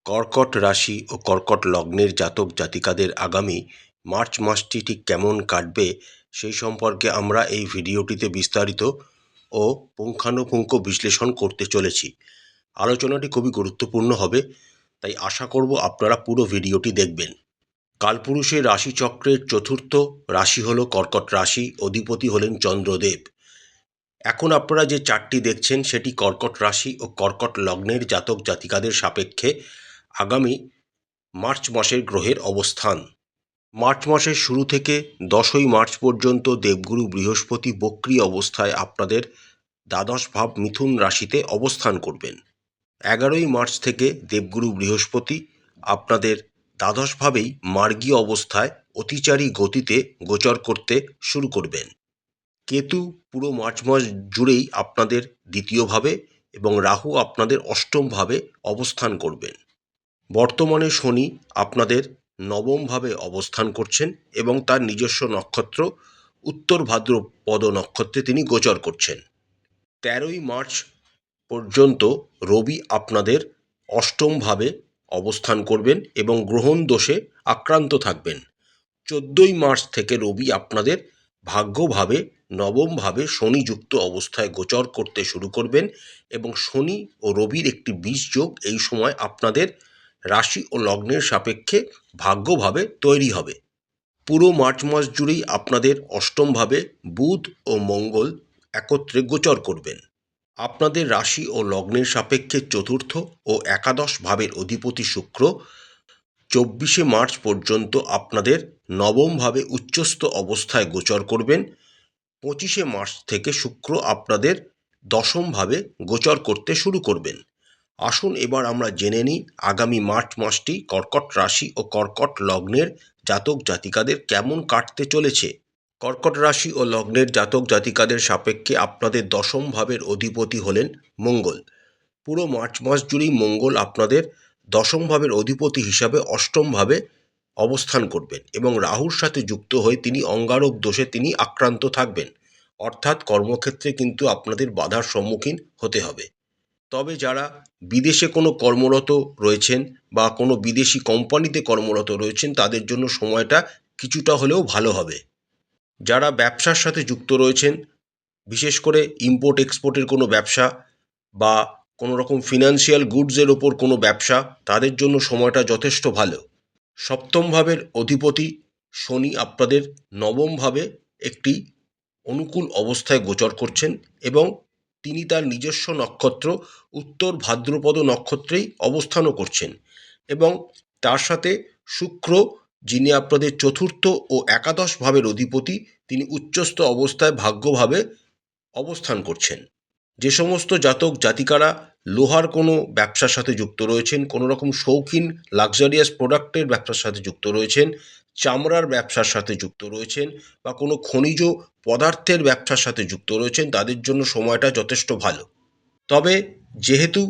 কর্কট রাশি ও কর্কট লগ্নের জাতক জাতিকাদের আগামী মার্চ মাসটি ঠিক কেমন কাটবে সেই সম্পর্কে আমরা এই ভিডিওটিতে বিস্তারিত ও পুঙ্খানুপুঙ্খ বিশ্লেষণ করতে চলেছি। আলোচনাটি খুবই গুরুত্বপূর্ণ হবে, তাই আশা করব আপনারা পুরো ভিডিওটি দেখবেন। কালপুরুষের রাশিচক্রের চতুর্থ রাশি হল কর্কট রাশি, অধিপতি হলেন চন্দ্রদেব। এখন আপনারা যে চার্টটি দেখছেন সেটি কর্কট রাশি ও কর্কট লগ্নের জাতক জাতিকাদের সাপেক্ষে আগামী মার্চ মাসের গ্রহের অবস্থান। মার্চ মাসের শুরু থেকে 10ই মার্চ পর্যন্ত দেবগুরু বৃহস্পতি বক্রী অবস্থায় আপনাদের দ্বাদশ ভাব মিথুন রাশিতে অবস্থান করবেন। 11ই মার্চ থেকে দেবগুরু বৃহস্পতি আপনাদের দ্বাদশ ভাবেই মার্গী অবস্থায় অতিচারী গতিতে গোচর করতে শুরু করবেন। কেতু পুরো মার্চ মাস জুড়েই আপনাদের দ্বিতীয় ভাবে এবং রাহু আপনাদের অষ্টম ভাবে অবস্থান করবেন। বর্তমানে শনি আপনাদের নবম ভাবে অবস্থান করছেন এবং তার নিজস্ব নক্ষত্র উত্তর ভাদ্রপদ নক্ষত্রে তিনি গোচর করছেন। 13ই মার্চ পর্যন্ত রবি আপনাদের অষ্টম ভাবে অবস্থান করবেন এবং গ্রহণ দোষে আক্রান্ত থাকবেন। 14ই মার্চ থেকে রবি আপনাদের ভাগ্যভাবে নবম ভাবে শনিযুক্ত অবস্থায় গোচর করতে শুরু করবেন এবং শনি ও রবির একটি বিষ যোগ এই সময় আপনাদের রাশি ও লগ্নের সাপেক্ষে ভাগ্যভাবে তৈরি হবে। পুরো মার্চ মাস জুড়েই আপনাদের অষ্টম ভাবে বুধ ও মঙ্গল একত্রে গোচর করবেন। আপনাদের রাশি ও লগ্নের সাপেক্ষে চতুর্থ ও একাদশ ভাবের অধিপতি শুক্র 24শে মার্চ পর্যন্ত আপনাদের নবম ভাবে উচ্চস্থ অবস্থায় গোচর করবেন। 25শে মার্চ থেকে শুক্র আপনাদের দশম ভাবে গোচর করতে শুরু করবেন। আসুন এবার আমরা জেনে নিই আগামী মার্চ মাসটি কর্কট রাশি ও কর্কট লগ্নের জাতক জাতিকাদের কেমন কাটতে চলেছে। কর্কট রাশি ও লগ্নের জাতক জাতিকাদের সাপেক্ষে আপনাদের দশম ভাবের অধিপতি হলেন মঙ্গল। পুরো মার্চ মাস জুড়েই মঙ্গল আপনাদের দশম ভাবের অধিপতি হিসাবে অষ্টম ভাবে অবস্থান করবেন এবং রাহুর সাথে যুক্ত হয়ে তিনি অঙ্গারক দোষে তিনি আক্রান্ত থাকবেন। অর্থাৎ কর্মক্ষেত্রে কিন্তু আপনাদের বাধার সম্মুখীন হতে হবে। তবে যারা বিদেশে কোনো কর্মরত রয়েছেন বা কোনো বিদেশি কোম্পানিতে কর্মরত রয়েছেন তাদের জন্য সময়টা কিছুটা হলেও ভালো হবে। যারা ব্যবসার সাথে যুক্ত রয়েছেন, বিশেষ করে ইম্পোর্ট এক্সপোর্টের কোনো ব্যবসা বা কোনো রকম ফিনান্সিয়াল গুডসের ওপর কোনো ব্যবসা, তাদের জন্য সময়টা যথেষ্ট ভালো। সপ্তম ভাবের অধিপতি শনি আপনাদের নবম ভাবে একটি অনুকূল অবস্থায় গোচর করছেন এবং তিনি তার নিজস্ব নক্ষত্র উত্তর ভাদ্রপদ নক্ষত্রেই অবস্থানও করছেন এবং তার সাথে শুক্র, যিনি আপনাদের চতুর্থ ও একাদশ ভাবের অধিপতি, তিনি উচ্চস্থ অবস্থায় ভাগ্যভাবে অবস্থান করছেন। যে সমস্ত জাতক জাতিকারা লোহার কোনো ব্যবসার সাথে যুক্ত রয়েছেন, কোনো রকম শৌখিন লাক্সারিয়াস প্রোডাক্টের ব্যবসার সাথে যুক্ত রয়েছেন, চামড়ার ব্যবসার সাথে যুক্ত রয়েছেন বা কোনো খনিজ পদার্থের ব্যবসার সাথে যুক্ত রয়েছেন, তাদের জন্য সময়টা যথেষ্ট ভালো। তবে যেহেতু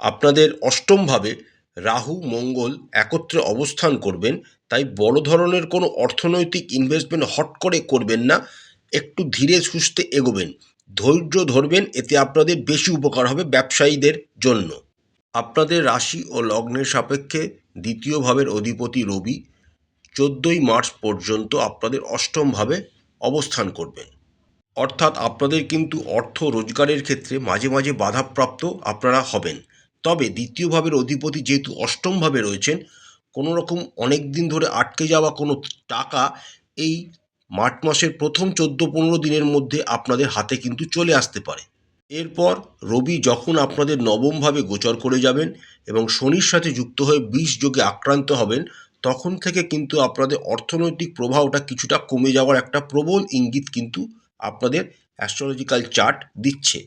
আপনাদের অষ্টমভাবে রাহু মঙ্গল একত্রে অবস্থান করবেন, তাই বড় ধরনের কোনো অর্থনৈতিক ইনভেস্টমেন্ট হট করে করবেন না, একটু ধীরে সুস্থে এগোবেন, ধৈর্য ধরবেন, এতে আপনাদের বেশি উপকার হবে ব্যবসায়ীদের জন্য। আপনাদের রাশি ও লগ্নের সাপেক্ষে দ্বিতীয় ভাবের অধিপতি রবি 14ই মার্চ পর্যন্ত আপনাদের অষ্টমভাবে অবস্থান করবেন। অর্থাৎ আপনাদের কিন্তু অর্থ রোজগারের ক্ষেত্রে মাঝে মাঝে বাধাপ্রাপ্ত আপনারা হবেন। তবে দ্বিতীয় ভাবের অধিপতি যেহেতু অষ্টমভাবে রয়েছেন, কোনো রকম অনেক দিন ধরে আটকে যাওয়া কোনো টাকা এই মার্চ মাসের প্রথম 14-15 দিনের মধ্যে আপনাদের হাতে কিন্তু চলে আসতে পারে। এরপর রবি যখন আপনাদের নবমভাবে গোচর করে যাবেন এবং শনির সাথে যুক্ত হয়ে বিষ যোগে আক্রান্ত হবেন, তখন থেকে কিন্তু আপনাদের অর্থনৈতিক প্রবাহটা কিছুটা কমে যাওয়ার একটা প্রবল ইঙ্গিত কিন্তু আপনাদের অ্যাস্ট্রোলজিক্যাল চার্ট দিচ্ছে।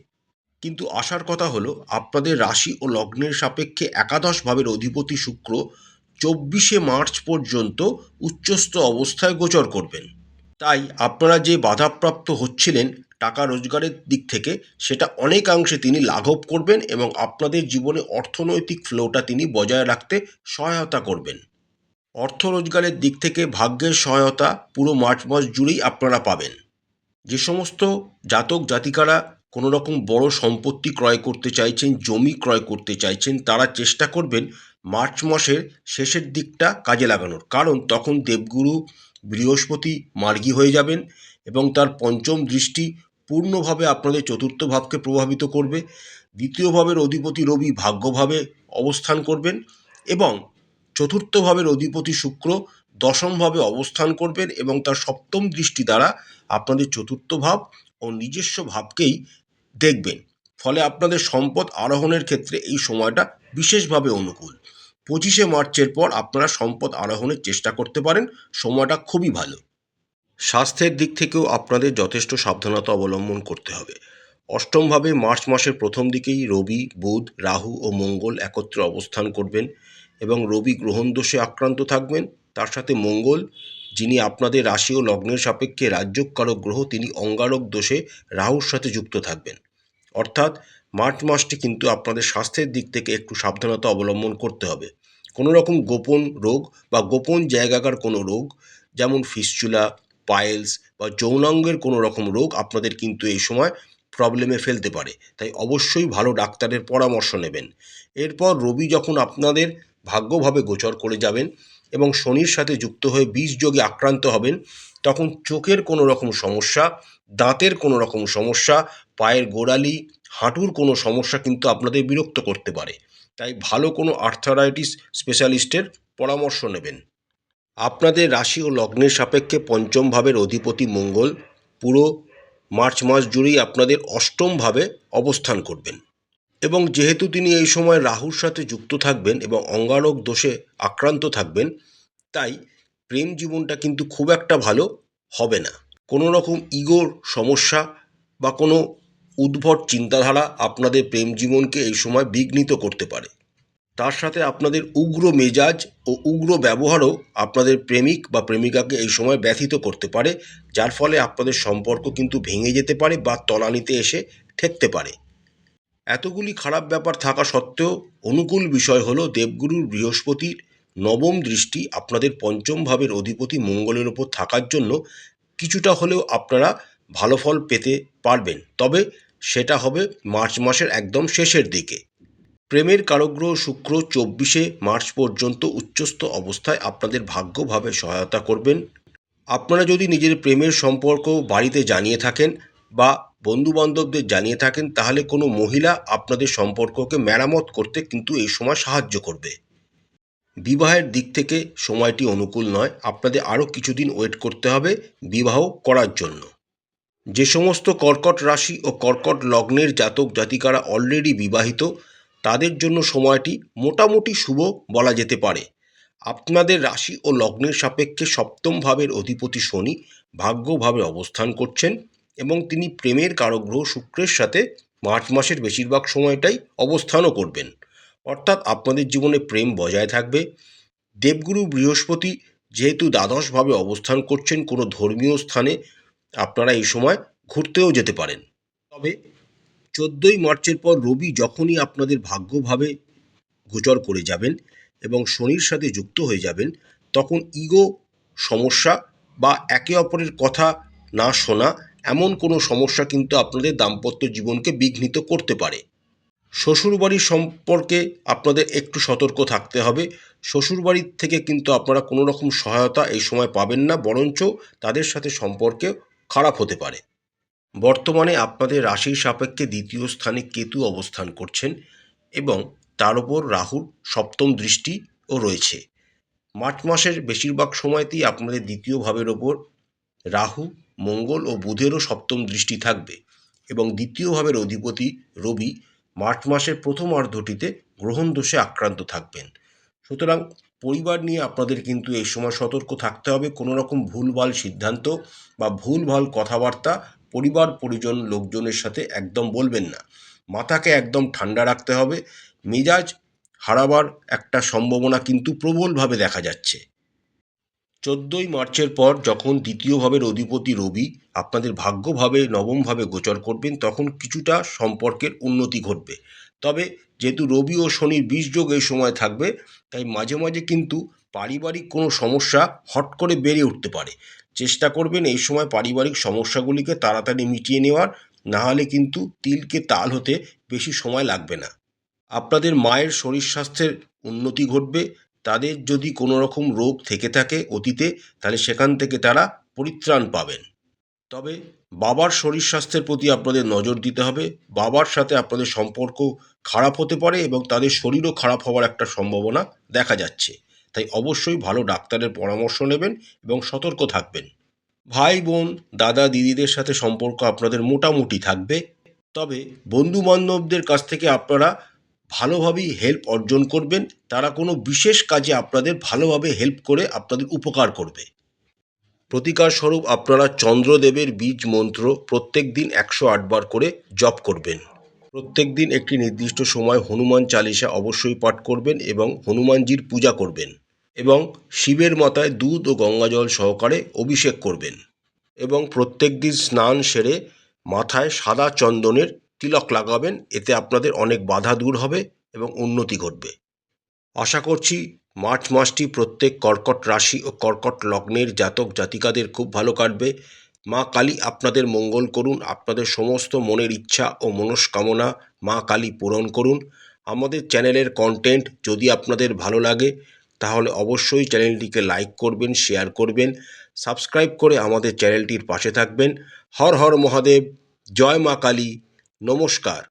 কিন্তু আসার কথা হলো আপনাদের রাশি ও লগ্নের সাপেক্ষে একাদশ ভাবের অধিপতি শুক্র 24শে মার্চ পর্যন্ত উচ্চস্থ অবস্থায় গোচর করবেন। তাই আপনারা যে বাধাপ্রাপ্ত হচ্ছিলেন টাকা রোজগারের দিক থেকে, সেটা অনেকাংশে তিনি লাঘব করবেন এবং আপনাদের জীবনে অর্থনৈতিক ফ্লোটা তিনি বজায় রাখতে সহায়তা করবেন। অর্থ রোজগারের দিক থেকে ভাগ্যের সহায়তা পুরো মার্চ মাস জুড়েই আপনারা পাবেন। যে সমস্ত জাতক জাতিকারা কোনো রকম বড় সম্পত্তি ক্রয় করতে চাইছেন, জমি ক্রয় করতে চাইছেন, তারা চেষ্টা করবেন মার্চ মাসের শেষের দিকটা কাজে লাগানোর, কারণ তখন দেবগুরু বৃহস্পতি মার্গী হয়ে যাবেন এবং তার পঞ্চম দৃষ্টি পূর্ণভাবে আপনাদের চতুর্থ ভাবকে প্রভাবিত করবে। দ্বিতীয় ভাবের অধিপতি রবি ভাগ্যভাবে অবস্থান করবেন এবং চতুর্থ ভাবের অধিপতি শুক্র দশমভাবে অবস্থান করবেন এবং তার সপ্তম দৃষ্টি দ্বারা আপনাদের চতুর্থ ভাব ও নিজস্ব ভাবকেই দেখবেন। ফলে আপনাদের সম্পদ আরোহণের ক্ষেত্রে এই সময়টা বিশেষভাবে অনুকূল। 25শে মার্চের পর আপনারা সম্পদ আরোহণের চেষ্টা করতে পারেন, সময়টা খুবই ভালো। স্বাস্থ্যের দিক থেকেও আপনাদের যথেষ্ট সাবধানতা অবলম্বন করতে হবে। অষ্টমভাবে মার্চ মাসের প্রথম দিকেই রবি, বুধ, রাহু ও মঙ্গল একত্রে অবস্থান করবেন এবং রবি গ্রহণ দোষে আক্রান্ত থাকবেন। তার সাথে মঙ্গল, যিনি আপনাদের রাশি ও লগ্নের সাপেক্ষে রাজ্যকারক গ্রহ, তিনি অঙ্গারক দোষে রাহুর সাথে যুক্ত থাকবেন। অর্থাৎ মার্চ মাসটি কিন্তু আপনাদের স্বাস্থ্যের দিক থেকে একটু সাবধানতা অবলম্বন করতে হবে। কোনো রকম গোপন রোগ বা গোপন জায়গাকার কোনো রোগ, যেমন ফিস্চুলা, পাইলস বা যৌনাঙ্গের কোনো রকম রোগ আপনাদের কিন্তু এই সময় প্রবলেমে ফেলতে পারে, তাই অবশ্যই ভালো ডাক্তারের পরামর্শ নেবেন। এরপর রবি যখন আপনাদের ভাগ্যভাবে গোচর করে যাবেন এবং শনির সাথে যুক্ত হয়ে বীজযোগে আক্রান্ত হবেন, তখন চোখের কোনো রকম সমস্যা, দাঁতের কোনো রকম সমস্যা, পায়ের গোড়ালি, হাঁটুর কোনো সমস্যা কিন্তু আপনাদের বিরক্ত করতে পারে, তাই ভালো কোনো আর্থারাইটিস স্পেশালিস্টের পরামর্শ নেবেন। আপনাদের রাশি ও লগ্নের সাপেক্ষে পঞ্চম ভাবের অধিপতি মঙ্গল পুরো মার্চ মাস জুড়েই আপনাদের অষ্টম ভাবে অবস্থান করবেন এবং যেহেতু তিনি এই সময় রাহুর সাথে যুক্ত থাকবেন এবং অঙ্গারক দোষে আক্রান্ত থাকবেন, তাই প্রেম জীবনটা কিন্তু খুব একটা ভালো হবে না। কোনো রকম ইগোর সমস্যা বা কোনো উদ্ভট চিন্তাধারা আপনাদের প্রেম জীবনকে এই সময় বিঘ্নিত করতে পারে। তার সাথে আপনাদের উগ্র মেজাজ ও উগ্র ব্যবহারও আপনাদের প্রেমিক বা প্রেমিকাকে এই সময় ব্যথিত করতে পারে, যার ফলে আপনাদের সম্পর্ক কিন্তু ভেঙে যেতে পারে বা তলানিতে এসে ঠেকতে পারে। এতগুলি খারাপ ব্যাপার থাকা সত্ত্বেও অনুকূল বিষয় হলো দেবগুরু বৃহস্পতির নবম দৃষ্টি আপনাদের পঞ্চম ভাবের অধিপতি মঙ্গলের ওপর থাকার জন্য কিছুটা হলেও আপনারা ভালো ফল পেতে পারবেন, তবে সেটা হবে মার্চ মাসের একদম শেষের দিকে। প্রেমের কারকগ্রহ শুক্র 24শে মার্চ পর্যন্ত উচ্চস্থ অবস্থায় আপনাদের ভাগ্যভাবে সহায়তা করবেন। আপনারা যদি নিজের প্রেমের সম্পর্ক বাড়িতে জানিয়ে থাকেন বা বন্ধুবান্ধবদের জানিয়ে থাকেন, তাহলে কোনো মহিলা আপনাদের সম্পর্ককে মেরামত করতে কিন্তু এই সময় সাহায্য করবে। বিবাহের দিক থেকে সময়টি অনুকূল নয়, আপনাদের আরও কিছুদিন ওয়েট করতে হবে বিবাহ করার জন্য। যে সমস্ত কর্কট রাশি ও কর্কট লগ্নের জাতক জাতিকারা অলরেডি বিবাহিত, তাদের জন্য সময়টি মোটামুটি শুভ বলা যেতে পারে। আপনাদের রাশি ও লগ্নের সাপেক্ষে সপ্তম ভাবের অধিপতি শনি ভাগ্যভাবে অবস্থান করছেন এবং তিনি প্রেমের কারকগ্রহ শুক্রের সাথে মার্চ মাসের বেশিরভাগ সময়টাই অবস্থানও করবেন। অর্থাৎ আপনাদের জীবনে প্রেম বজায় থাকবে। দেবগুরু বৃহস্পতি যেহেতু দ্বাদশভাবে অবস্থান করছেন, কোনো ধর্মীয় স্থানে আপনারা এই সময় ঘুরতেও যেতে পারেন। তবে 14ই মার্চের পর রবি যখনই আপনাদের ভাগ্যভাবে গোচর করে যাবেন এবং শনির সাথে যুক্ত হয়ে যাবেন, তখন ইগো সমস্যা বা একে অপরের কথা না শোনা, এমন কোনো সমস্যা কিন্তু আপনাদের দাম্পত্য জীবনকে বিঘ্নিত করতে পারে। শ্বশুরবাড়ির সম্পর্কে আপনাদের একটু সতর্ক থাকতে হবে। শ্বশুরবাড়ির থেকে কিন্তু আপনারা কোনো রকম সহায়তা এই সময় পাবেন না, বরঞ্চ তাদের সাথে সম্পর্কে খারাপ হতে পারে। বর্তমানে আপনাদের রাশির সাপেক্ষে দ্বিতীয় স্থানে কেতু অবস্থান করছেন এবং তার ওপর রাহুর সপ্তম দৃষ্টিও রয়েছে। মার্চ মাসের বেশিরভাগ সময়তেই আপনাদের দ্বিতীয় ভাবের ওপর রাহু, মঙ্গল ও বুধেরও সপ্তম দৃষ্টি থাকবে এবং দ্বিতীয় ভাবের অধিপতি রবি মার্চ মাসের প্রথমার্ধটিতে গ্রহণ দোষে আক্রান্ত থাকবেন। সুতরাং পরিবার নিয়ে আপনাদের কিন্তু এই সময় সতর্ক থাকতে হবে। কোনো রকম ভুলভাল সিদ্ধান্ত বা ভুলভাল কথাবার্তা পরিবার পরিজন লোকজনের সাথে একদম বলবেন না। মাথাকে একদম ঠান্ডা রাখতে হবে। মেজাজ হারাবার একটা সম্ভাবনা কিন্তু প্রবলভাবে দেখা যাচ্ছে। 14ই মার্চের পর যখন দ্বিতীয় ভাবের অধিপতি রবি আপনাদের ভাগ্যভাবে নবমভাবে গোচর করবেন, তখন কিছুটা সম্পর্কের উন্নতি ঘটবে। তবে যেহেতু রবি ও শনির বীজযোগ এই সময় থাকবে, তাই মাঝে মাঝে কিন্তু পারিবারিক কোনো সমস্যা হট করে বেড়ে উঠতে পারে। চেষ্টা করবেন এই সময় পারিবারিক সমস্যাগুলিকে তাড়াতাড়ি মিটিয়ে নেওয়ার, নাহলে কিন্তু তিলকে তাল হতে বেশি সময় লাগবে না। আপনাদের মায়ের শরীর স্বাস্থ্যের উন্নতি ঘটবে। তাদের যদি কোনো রকম রোগ থেকে থাকে অতীতে, তাহলে সেখান থেকে তারা পরিত্রাণ পাবেন। তবে বাবার শরীর স্বাস্থ্যের প্রতি আপনাদের নজর দিতে হবে। বাবার সাথে আপনাদের সম্পর্ক খারাপ হতে পারে এবং তাদের শরীরও খারাপ হওয়ার একটা সম্ভাবনা দেখা যাচ্ছে। তাই অবশ্যই ভালো ডাক্তারের পরামর্শ নেবেন এবং সতর্ক থাকবেন। ভাই বোন, দাদা দিদিদের সাথে সম্পর্ক আপনাদের মোটামুটি থাকবে। তবে বন্ধুবান্ধবদের কাছ থেকে আপনারা ভালোভাবেই হেল্প অর্জন করবেন। তারা কোনো বিশেষ কাজে আপনাদের ভালোভাবে হেল্প করে আপনাদের উপকার করবে। প্রতিকার স্বরূপ আপনারা চন্দ্রদেবের বীজ মন্ত্র প্রত্যেক দিন 108 বার করে জপ করবেন। প্রত্যেক দিন একটি নির্দিষ্ট সময় হনুমান চালিসা অবশ্যই পাঠ করবেন এবং হনুমানজির পূজা করবেন এবং শিবের মাথায় দুধ ও গঙ্গাজল সহকারে অভিষেক করবেন এবং প্রত্যেক দিন স্নান সেরে মাথায় সাদা চন্দনের তিলক লাগাবেন। এতে আপনাদের অনেক বাধা দূর হবে এবং উন্নতি ঘটবে। আশা করছি মার্চ মাসটি প্রত্যেক কর্কট রাশি ও কর্কট লগ্নের জাতক জাতিকাদের খুব ভালো কাটবে। মা কালী আপনাদের মঙ্গল করুন, আপনাদের সমস্ত মনের ইচ্ছা ও মনস্কামনা মা কালী পূরণ করুন। আমাদের চ্যানেলের কন্টেন্ট যদি আপনাদের ভালো লাগে তাহলে অবশ্যই চ্যানেলটিকে লাইক করবেন, শেয়ার করবেন, সাবস্ক্রাইব করে আমাদের চ্যানেলটির পাশে থাকবেন। হর হর মহাদেব, জয় মা কালী, নমস্কার।